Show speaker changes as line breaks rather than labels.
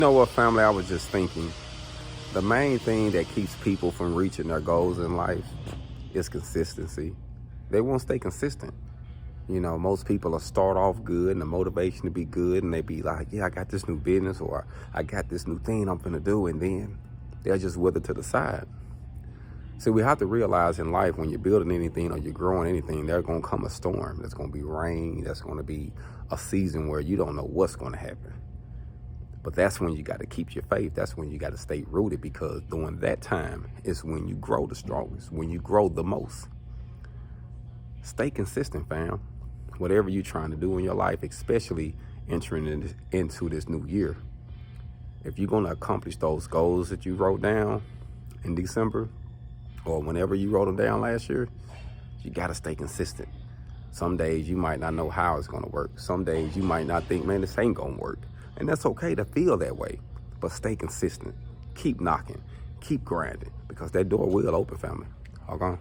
You know what, family? I was just thinking the main thing that keeps people from reaching their goals in life is consistency. They won't stay consistent. Most people will start off good and the motivation to be good, and they be like, yeah, I got this new business, or I got this new thing I'm finna do, and then they'll just wither to the side. So we have to realize in life, when you're building anything or you're growing anything, there's gonna come a storm. There's gonna be rain. There's gonna be a season where you don't know what's gonna happen. But that's when you got to keep your faith. That's when you got to stay rooted, because during that time is when you grow the strongest, when you grow the most. Stay consistent, fam. Whatever you're trying to do in your life, especially entering into this new year, if you're going to accomplish those goals that you wrote down in December or whenever you wrote them down last year, you got to stay consistent. Some days you might not know how it's going to work. Some days you might not think, man, this ain't going to work. And that's okay to feel that way, but stay consistent. Keep knocking, keep grinding, because that door will open, family. All gone.